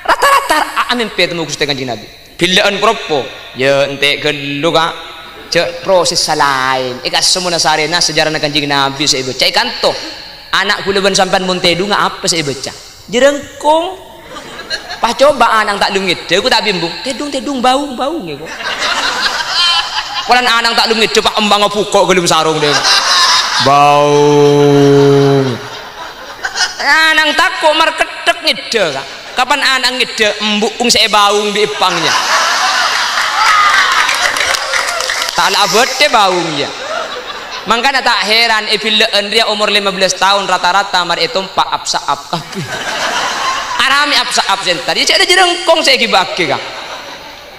rata-rata amin pe temu Gusti Kanjeng Nabi bilaan propo ya ente gelu ka cek proses lain ikas semua sarena sejarah Kanjeng Nabi saya baca ikan toh anak kula ben sampean muntedu nga apa saya baca jerengkung. Pas coba anang tak lungit, aku tak bimbung. Tedung bau ngiku. Kulan anang tak lungit, pak embang pukok gelum sarung dia. Bau. Anang takut marketek ngide. Kapan anang ngide embung saya baung di ipangnya. Tak labet deh baungnya. Makanya tak heran epileen dia umur 15 tahun rata-rata mar itu pak apsaap. Arami apsaap sentar. Ya ada jerengkong saya gibake kah.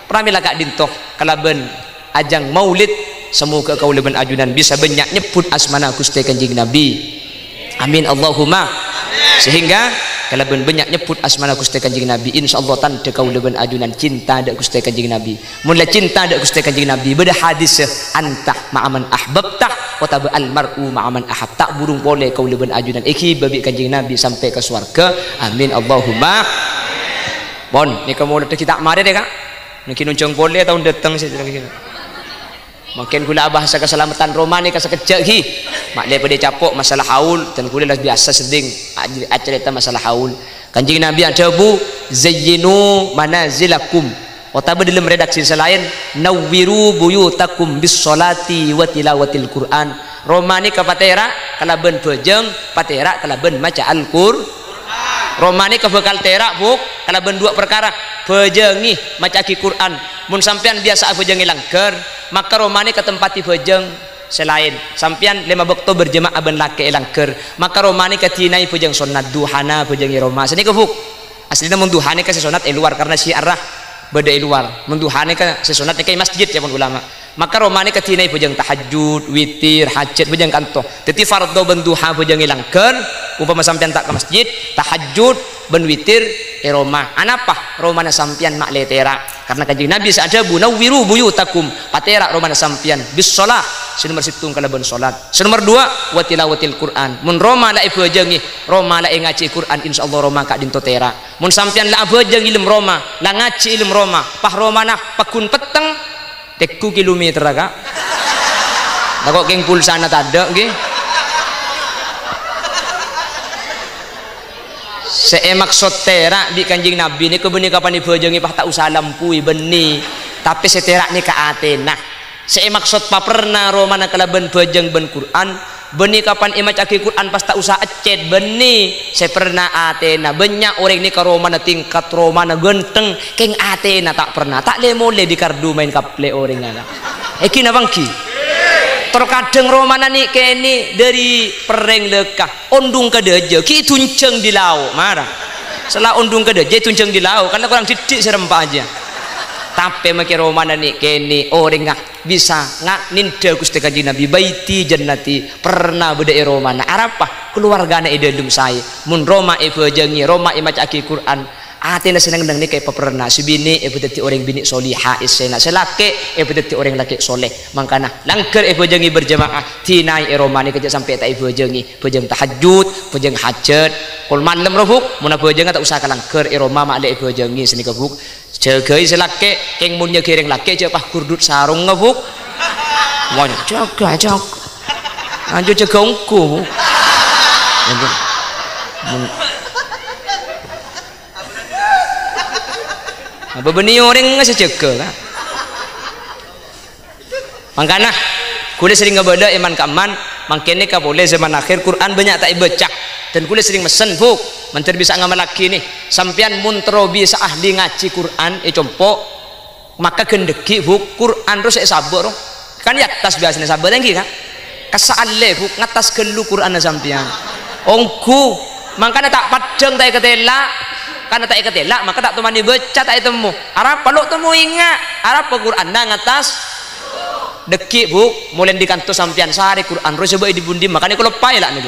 Pramila kak dintoh kalaben ajang maulid semoga kau leben ajunan bisa banyak nyebut asmana Gusti Kanjeng Nabi. Amin Allahumma. Sehingga kalau banyak nyebut asmana Gusti Kanjeng Nabi insyaallah tanda kau leben ajunan cinta dak Gusti Kanjeng Nabi. Mula cinta dak Gusti Kanjeng Nabi beda hadis anta ma'aman ahbabtah wa tabal mar'u ma'aman ahab. Tak burung boleh kau leben ajunan iki babi Kanjeng Nabi sampai ke surga. Amin Allahumma. Bon, ni kamu udah kita mari deh kak. Mungkin uncung boleh tahun datang saya lagi. Makin gula bahasa keselamatan Romani kasekejak hi mak pada capok masalah haul dan gula lah biasa seding cerita masalah haul. Kanjeng Nabi ada bu zayyinu manazilakum otaba dalam redaksi selain nawwiru buyutakum bis salati wa tilawatil Quran. Romani ka patera kalaben bejeng patera kalaben maca Al-Qur'an. Romani ka bekal terak bu kalaben dua perkara bejengi maca Quran mun sampean biasa bejengi langker maka romani ke tempat bejeng selain sampean 5 waktu berjemaah ben laki langker maka romani ke tinai bejeng sunat duhana bejengi roma sini ke buk aslinya mun duhana ke sunat luar karena syiarah beda luar mun duhana ke sunat ke masjid ya pun ulama maka romani ke tinai bejeng tahajud witir hajat bejeng kanto teti fardhu ben duha bejengi langker umpama sampean tak ke masjid tahajud ben witir Roma anapa romana sampian mak letera karena Kanjeng Nabi sadar bunawwiru buyutakum patera romana sampian bis shalah nomor 1 kalaban salat nomor 2 wa tilawatil Quran mun Roma la bejengi Roma la ngaji Quran insyaallah Roma kak dinto tera mun sampian la bejeng ilmu Roma la ngaji ilmu Roma pah romana pakun peteng tekku kilometer kak lah kok geng pulsana tadek nggih saya maksud terak di Kanjeng Nabi ini kebeni kapan dibejengi pah tak usah lampui beni tapi seterak ni ke Athena saya maksud pa pernah romana kalaben bejeng ben Quran beni kapan imaj aki Quran pas tak usah ecet beni saya pernah Athena banyak orang ni ke romana tingkat romana genteng keng Athena tak pernah tak le mole di kardu main kaple orang ana kina bangki terkadang romana nih kini dari pereng lekah ondung ke deje ki tunceng di laut marah setelah ondung ke deje tunceng di laut karena kurang didik serempak aja tapi makin romana nih kini orang nggak bisa nggak ninda Gusti Kanjeng Nabi baiti jannati pernah beda romana arapa keluarga anak idalum saya mun Roma bejengi Roma imaj aki Quran Athena senang nang ni kay paperna si bini dadi orang bini soliha isena selake dadi orang laki soleh mangkana langker bejengi berjamaah tinai romani kerja sampai tak bejengi bejeng tahajud bejeng hajat kul malam robuk mun bejeng tak usah kalangker roma mak le bejengi seni kebuk jagai selake keng munnya kireng laki je pah kurdut sarung ngebuk mon jaga anjo jagongku apa beni orang nggak sejaga kan makanya kuliah sering ngebeda iman kaman makanya kau boleh zaman akhir Quran banyak tak baca dan kuliah sering mesen buk menteri bisa ngamal lagi nih sampian muntro bisa ahli ngaji Quran compok maka gendeki buk Quran terus saya sabar kan ya atas biasanya sabar lagi kan kesalahan buk ngatas gelu Quran sampian ongku makanya tak padang tak ketela karena tak ketela maka tak temani baca tak temu arab peluk temu ingat arab Quran nang atas deki bu mulai di kantor sampian sehari Quran terus coba dibundi makanya kalau pai lah nih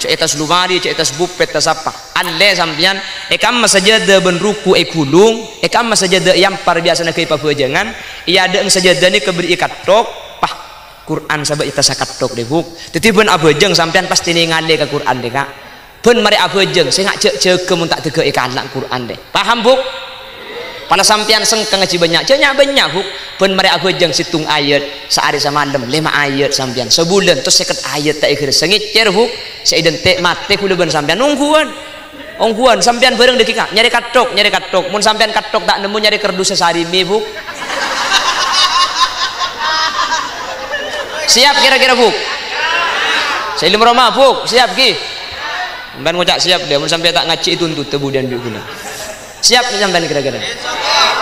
cek etas lumari cek etas bupet tas apa alle sampian kam masajada ben ruku kulung kam masajada yang par biasa nak ipa bejangan iya ada masajada ni keberi katok pah Quran sahabat ita sakatok deh bu tetiban abejeng sampian pasti ningali ke Quran deh kak ben mari abejeng saya ngak cek mun tak tege ikan Quran deh paham bu pada sampian sengkang ngaji banyak cenyak banyak buk ben mari abejeng situng ayat sehari semalam 5 ayat sampian sebulan terus 50 ayat tak ikhlas sengit cer buk saya identik mati kula ben sampian nungguan ongguan sampean bareng dekika nyari katok mun sampean katok tak nemu nyari kerdus sesarimi Bu. Siap kira-kira Bu? Saya ilmu Roma Bu, siap ki? Sampean ngucap siap dia, mun sampean tak ngaji itu untuk tebu dan guna. Siap sampean kira-kira?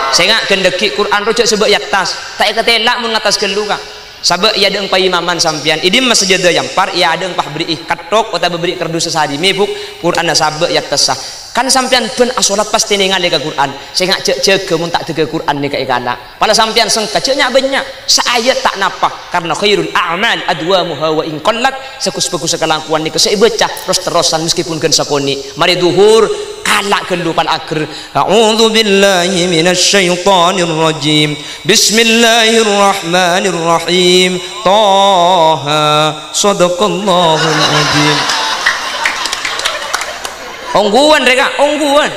Saya ngak gendeki Quran rojak sebab yatas, tak ketelak mun ngatas gelu kak. Sabak ia ada engpai imaman sampean, idim mas sejadah yang par ia ada engpah beri katok atau beri kerdus sesarimi Bu. Quran sabak yatas sah. Kan sampean pun asolat pasti ningali ke Quran. Saya ngak cek mun tak tege Quran ni ka ikana. Pala sampean sengka ceknya banyak. Seayat tak napa karena khairul a'mal adwamuha wa in qallat. Sekus-pekus sekalakuan ni saya baca terus-terusan meskipun gen sakoni. Mari duhur alak kelupan akhir. A'udzu billahi minasyaitonir rajim. Bismillahirrahmanirrahim. Taha sadaqallahul adzim. Ongguan mereka, ongguan.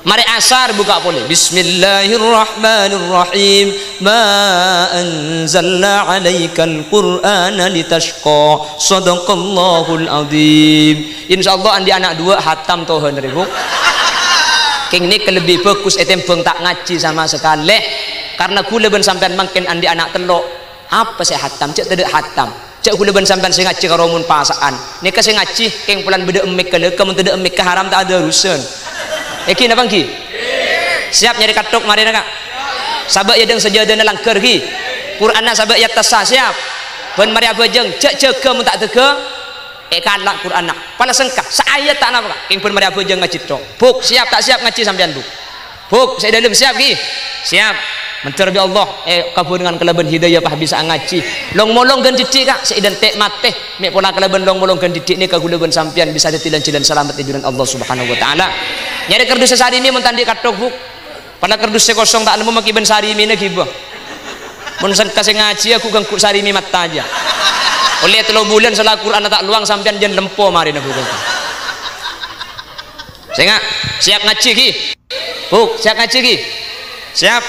Mari asar buka boleh. Bismillahirrahmanirrahim. Ma anzalna 'alaikal qur'ana litashqa. Shadaqallahul adzim. Insyaallah andi anak dua hatam tohan ribu. King ni lebih bagus etempeng tak ngaji sama sekali. Karena kula ben sampean mangken andi anak telok. Apa saya hatam? Cek tidak hatam. Cek kula ben sampean sing ngaji karo mun pasaan. Nika sing ngaji keng pulan beda emek ke leukeum mun teu emek ke haram tak ada urusan. Yakin apa ki? Siap nyari katok mari nak. Sabak ya deng sajadana langker ki. Qur'anna sabak ya tasah siap. Ben mari abajeng cek jaga mun tak tega kalak Qur'anna. Pala sengkak saayat tak napa keng ben mari abajeng ngaji tok. Buk siap tak siap ngaji sampean buk. Buk saya dalam siap ki. Siap. Mencerbi Allah kabur dengan kelebihan hidayah pah bisa ngaji long molong dan didik kak seidentek mateh mek pola kelebihan long molong dan didik ni kagulaban sampian bisa ditilan cilan selamat di jalan Allah subhanahu wa ta'ala. Nyari kerdus sehari ini mentandi katok buk pada kerdus kosong tak nemu maki ben sehari ini gibah mun kasih ngaji aku ganggu sehari ini mata aja oleh 3 bulan salah Quran tak luang sampian jen lempo mari nak buk saya ngak siap ngaji ki buk siap ngaji ki siap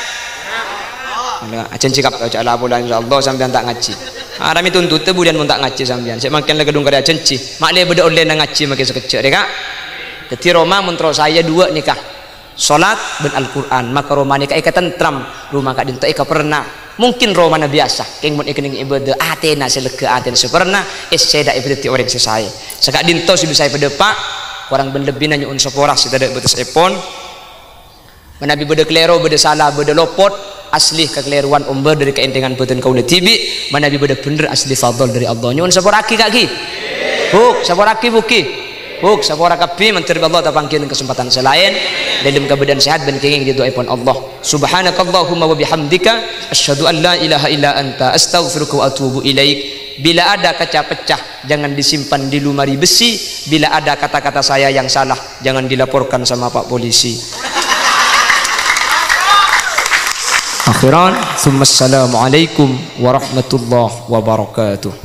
acan cikap aja lah bulan insyaallah sampean tak ngaji. Arami tuntut kemudian mun tak ngaji sampean. Sik makin le gedung kada acan ci. Mak le beda online nang ngaji makin sekecek dek kak. Dadi Roma mentro saya 2 nikah. Salat ben Al-Qur'an, maka Roma nikah ika tentram, rumah kak dinto ika pernah. Mungkin Roma na biasa. Keng mun ikening ibadah Athena selega Athena seperna seda ibadah ti orang sesai. Sekak dinto si bisa pada pak orang ben lebih nanya un sepora si tidak betus epon. Menabi beda klero beda salah beda lopot asli kekeliruan umber dari keentengan batin kaula tibi menabi beda bener asli fadl dari Allah nyuwun saporaki kaki buk saporaki buki buk saporakapi menteri Allah ta pangkil kesempatan selain dalam keadaan sehat ben kenging didoaipun Allah subhanakallahumma wa bihamdika asyhadu an la ilaha illa anta astaghfiruka wa atubu ilaik. Bila ada kaca pecah jangan disimpan di lemari besi, bila ada kata-kata saya yang salah jangan dilaporkan sama Pak Polisi. Akhiran, assalamualaikum warahmatullahi wabarakatuh.